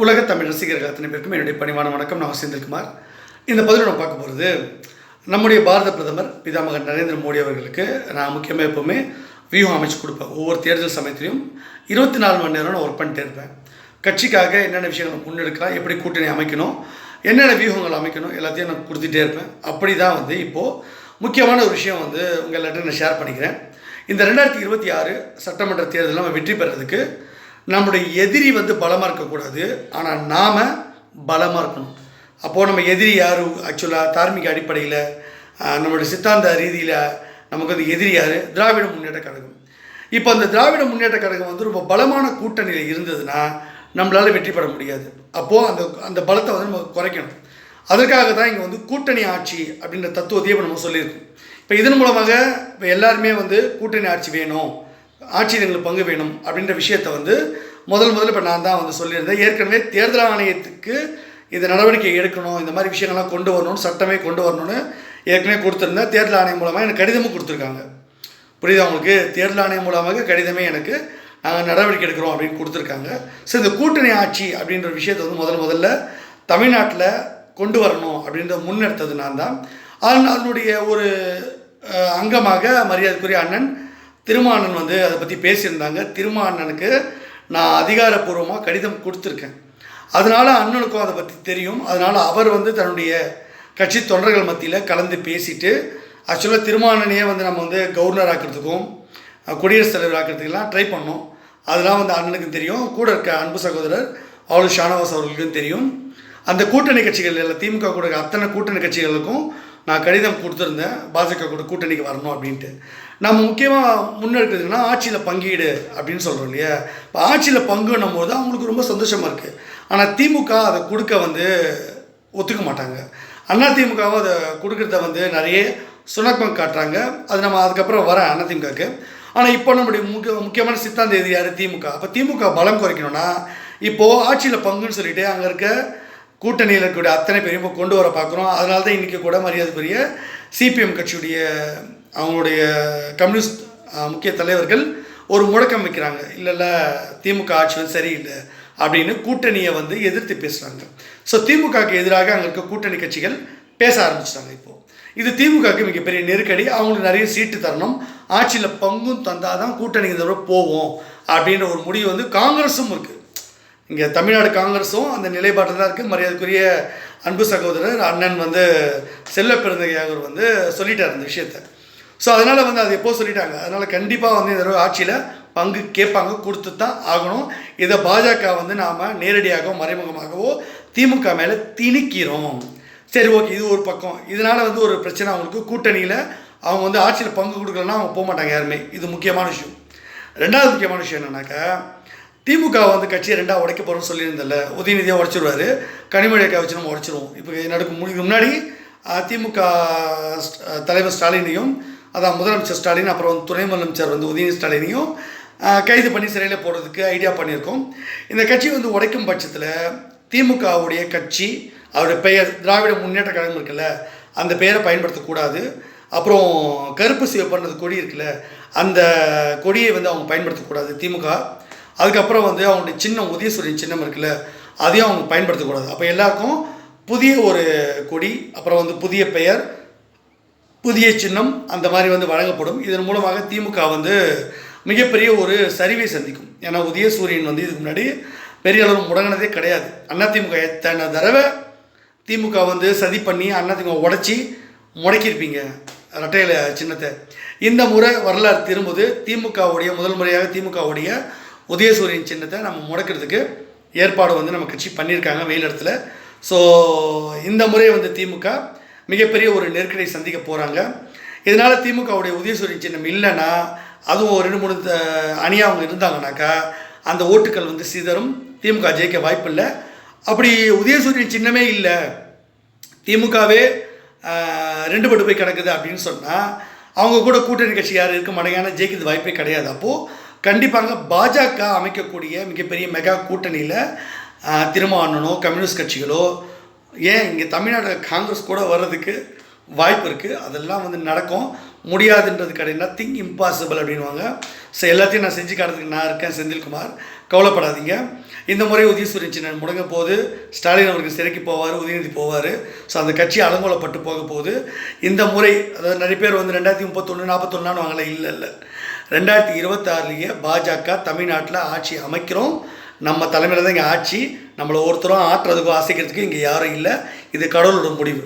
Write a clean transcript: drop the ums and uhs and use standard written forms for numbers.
உலக தமிழ் ரசிகர்கள் அத்தனை பேருக்கும் என்னுடைய பணிவான வணக்கம். நான் செந்தில்குமார். இந்த பதிவில் நம்ம பார்க்க போகிறது நம்முடைய பாரத பிரதமர் பிதாமகர் நரேந்திர மோடி அவர்களுக்கு நான் முக்கியமாக எப்போவுமே வியூகம் அமைச்சு கொடுப்பேன். ஒவ்வொரு தேர்தல் சமயத்திலையும் 24 மணி நேரம் நான் ஒர்க் பண்ணிட்டே இருப்பேன். கட்சிக்காக என்னென்ன விஷயங்கள் முன்னெடுக்கலாம், எப்படி கூட்டணி அமைக்கணும், என்னென்ன வியூகங்கள் அமைக்கணும், எல்லாத்தையும் நான் கொடுத்துட்டே இருப்பேன். அப்படி தான் இப்போது முக்கியமான ஒரு விஷயம் உங்கள்கிட்ட நான் ஷேர் பண்ணிக்கிறேன். இந்த 2026 சட்டமன்ற தேர்தலில் நம்ம வெற்றி பெறதுக்கு நம்முடைய எதிரி பலமாக இருக்கக்கூடாது, ஆனால் நாம் பலமாக இருக்கணும். அப்போது நம்ம எதிரி யார்? ஆக்சுவலாக தார்மீக அடிப்படையில் நம்மளுடைய சித்தாந்த ரீதியில் நமக்கு எதிரி யார்? திராவிட முன்னேற்ற கழகம். இப்போ அந்த திராவிட முன்னேற்ற கழகம் ரொம்ப பலமான கூட்டணியில் இருந்ததுன்னா நம்மளால் வெற்றி பெற முடியாது. அப்போது அந்த பலத்தை நம்ம குறைக்கணும். அதற்காக தான் இங்கே கூட்டணி ஆட்சி அப்படின்ற தத்துவத்தையே இப்போ நம்ம சொல்லியிருக்கோம். இப்போ இதன் மூலமாக இப்போ எல்லாருமே கூட்டணி ஆட்சி வேணும், ஆட்சியில் எங்களுக்கு பங்கு வேணும் அப்படின்ற விஷயத்தை முதல்ல இப்போ நான் தான் சொல்லியிருந்தேன். ஏற்கனவே தேர்தல் ஆணையத்துக்கு இந்த நடவடிக்கை எடுக்கணும், இந்த மாதிரி விஷயங்கள்லாம் கொண்டு வரணும்னு, சட்டமே கொண்டு வரணும்னு ஏற்கனவே கொடுத்துருந்தேன். தேர்தல் ஆணையம் மூலமாக எனக்கு கடிதமும் கொடுத்துருக்காங்க. புரியுதா உங்களுக்கு? தேர்தல் ஆணையம் மூலமாக கடிதமே எனக்கு நாங்கள் நடவடிக்கை எடுக்கிறோம் அப்படின்னு கொடுத்துருக்காங்க. ஸோ இந்த கூட்டணி ஆட்சி அப்படின்ற விஷயத்தை முதல்ல தமிழ்நாட்டில் கொண்டு வரணும் அப்படின்ற முன்னெடுத்தது நான் தான். அதனுடைய ஒரு அங்கமாக மரியாதைக்குரிய அண்ணன் திருமானன் அதை பற்றி பேசியிருந்தாங்க. திருமானனுக்கு நான் அதிகாரப்பூர்வமாக கடிதம் கொடுத்துருக்கேன். அதனால் அண்ணனுக்கும் அதை பற்றி தெரியும். அதனால் அவர் தன்னுடைய கட்சி தொண்டர்கள் மத்தியில் கலந்து பேசிட்டு, ஆக்சுவலாக திருமானனையே நம்ம கவர்னர் ஆக்கிறதுக்கும் குடியரசுத் தலைவர் ஆக்கிறதுக்கெல்லாம் ட்ரை பண்ணோம். அதெல்லாம் அண்ணனுக்கு தெரியும். கூட இருக்க அன்பு சகோதரர் அவரு ஷானவாஸ் அவர்களுக்கும் தெரியும். அந்த கூட்டணி கட்சிகள் எல்லாம், திமுக கூட அத்தனை கூட்டணி கட்சிகளுக்கும் நான் கடிதம் கொடுத்துருந்தேன், பாஜக கூட கூட்டணிக்கு வரணும் அப்படின்ட்டு. நம்ம முக்கியமாக முன்னெடுக்கிறதுனா ஆட்சியில் பங்கீடு அப்படின்னு சொல்கிறோம் இல்லையா? இப்போ ஆட்சியில் பங்குன்னும் போது அவங்களுக்கு ரொம்ப சந்தோஷமாக இருக்குது. ஆனால் திமுக அதை கொடுக்க ஒத்துக்க மாட்டாங்க. அதிமுகவும் அதை கொடுக்குறத நிறைய சுணக்கம் காட்டுறாங்க. அது நம்ம அதுக்கப்புறம் வர அதிமுகவுக்கு. ஆனால் இப்போ நம்முடைய முக்கியமான சித்தாந்த எதிரி யார்? திமுக. அப்போ திமுக பலம் குறைக்கணும்னா இப்போது ஆட்சியில் பங்குன்னு சொல்லிவிட்டு அங்கே இருக்க கூட்டணியில் இருக்கக்கூடிய அத்தனை பேரையும் இப்போ கொண்டு வர பார்க்குறோம். அதனால தான் இன்றைக்கி கூட மரியாதைக்குரிய சிபிஎம் கட்சியுடைய அவங்களுடைய கம்யூனிஸ்ட் முக்கிய தலைவர்கள் ஒரு முழக்கம் வைக்கிறாங்க. இல்லை திமுக ஆட்சி சரியில்லை அப்படின்னு கூட்டணியை எதிர்த்து பேசுகிறாங்க. ஸோ திமுகவுக்கு எதிராக அங்கே இருக்க கூட்டணி கட்சிகள் பேச ஆரம்பிச்சிட்டாங்க. இப்போது இது திமுகவுக்கு மிகப்பெரிய நெருக்கடி. அவங்களுக்கு நிறைய சீட்டு தரணும், ஆட்சியில் பங்கும் தந்தால் தான் கூட்டணிக்கு தவிர போவோம் அப்படின்ற ஒரு முடிவு காங்கிரஸும் இருக்குது. இங்கே தமிழ்நாடு காங்கிரஸும் அந்த நிலைப்பாட்டில் தான் இருக்குது. மரியாதைக்குரிய அன்பு சகோதரர் அண்ணன் செல்வ பெருந்தகை அவர் சொல்லிட்டார் அந்த விஷயத்தை. ஸோ அதனால் அது எப்போ சொல்லிட்டாங்க. அதனால் கண்டிப்பாக இந்த தடவை ஆட்சியில் பங்கு கேட்பாங்க, கொடுத்து தான் ஆகணும். இதை பாஜக நாம் நேரடியாகவோ மறைமுகமாகவோ திமுக மேலே திணிக்கிறோம். சரி, ஓகே, இது ஒரு பக்கம். இதனால் ஒரு பிரச்சனை அவங்களுக்கு. கூட்டணியில் அவங்க ஆட்சியில் பங்கு கொடுக்கலன்னா அவங்க போக மாட்டாங்க யாருமே. இது முக்கியமான விஷயம். ரெண்டாவது முக்கியமான விஷயம் என்னன்னாக்கா, திமுக கட்சியை ரெண்டாக உடைக்க போகிறோம்னு சொல்லியிருந்தல, உதயநிதியாக உடைச்சிடுவார், கனிமொழியை வச்சு நம்ம உடைச்சிடுவோம். இப்போ இதுக்கு முன்னாடி திமுக தலைவர் ஸ்டாலினையும், அதான் முதலமைச்சர் ஸ்டாலின், அப்புறம் துணை முதலமைச்சர் உதயநிதி ஸ்டாலினையும் கைது பண்ணி சிறையில் போடுறதுக்கு ஐடியா பண்ணியிருக்கோம். இந்த கட்சி உடைக்கும் பட்சத்தில் திமுகவுடைய கட்சி, அவருடைய பெயர் திராவிட முன்னேற்ற கழகம் இருக்குல்ல, அந்த பெயரை பயன்படுத்தக்கூடாது. அப்புறம் கருப்பு சிவப்புன்றது கொடி இருக்குல்ல, அந்த கொடியை அவங்க பயன்படுத்தக்கூடாது திமுக. அதுக்கப்புறம் அவங்களுடைய சின்னம், உதயசூரியன் சின்னம் இருக்குல்ல, அதையும் அவங்க பயன்படுத்தக்கூடாது. அப்போ எல்லாருக்கும் புதிய ஒரு கொடி, அப்புறம் புதிய பெயர், புதிய சின்னம் அந்த மாதிரி வழங்கப்படும். இதன் மூலமாக திமுக மிகப்பெரிய ஒரு சரிவை சந்திக்கும். ஏன்னா உதயசூரியன் இதுக்கு முன்னாடி பெரிய அளவு முடங்கினதே கிடையாது. அதிமுக எத்தனை தடவை திமுக சதி பண்ணி அதிமுக உடச்சி முடக்கியிருப்பீங்க ரெட்டையில சின்னத்தை. இந்த முறை வரலாறு திரும்புது. திமுகவுடைய முதல் முறையாக திமுகவுடைய உதயசூரியன் சின்னத்தை நம்ம முடக்கிறதுக்கு ஏற்பாடு நம்ம கட்சி பண்ணியிருக்காங்க வெயில் இடத்துல. ஸோ இந்த முறை திமுக மிகப்பெரிய ஒரு நெருக்கடியை சந்திக்க போகிறாங்க. இதனால் திமுகவுடைய உதயசூரியன் சின்னம் இல்லைன்னா, அதுவும் ஒரு 2-3 அணியாக அவங்க இருந்தாங்கனாக்கா அந்த ஓட்டுக்கள் சிதறும், திமுக ஜெயிக்க வாய்ப்பில்லை. அப்படி உதயசூரியன் சின்னமே இல்லை, திமுகவே 2 பட்டு போய் கிடக்குது அப்படின்னு சொன்னால் அவங்க கூட கூட்டணி கட்சி யார் இருக்க மாட்டேங்கன்னா ஜெயிக்கிறது வாய்ப்பே கிடையாது. அப்போது கண்டிப்பாக பாஜக அமைக்கக்கூடிய மிகப்பெரிய மெகா கூட்டணியில் திருமாவளவனோ கம்யூனிஸ்ட் கட்சிகளோ, ஏன் இங்கே தமிழ்நாடு காங்கிரஸ் கூட வர்றதுக்கு வாய்ப்பு இருக்குது. அதெல்லாம் நடக்கும். முடியாதுன்றது கிடையாது, நத்திங் இம்பாசிபிள் அப்படின்வாங்க. ஸோ எல்லாத்தையும் நான் செஞ்சு காட்டுறதுக்கு நான் இருக்கேன், செந்தில்குமார், கவலைப்படாதீங்க. இந்த முறை உதயசூரியன் சின்னம் முடங்க போது, ஸ்டாலின் அவருக்கு சிறைக்கு போவார், உதயநிதி போவார். ஸோ அந்த கட்சி அலங்கோலப்பட்டு போக போகுது. இந்த முறை அதாவது நிறைய பேர் வந்து 2031 41 வாங்கலை, இல்லை 2026 பாஜக தமிழ்நாட்டில் ஆட்சி அமைக்கிறோம். நம்ம தலைமையில் தான் இங்கே ஆட்சி. நம்மளை ஒருத்தரும் ஆட்டுறதுக்கோ அசைக்கிறதுக்கு இங்கே யாரும் இல்லை. இது கடவுளோட முடிவு.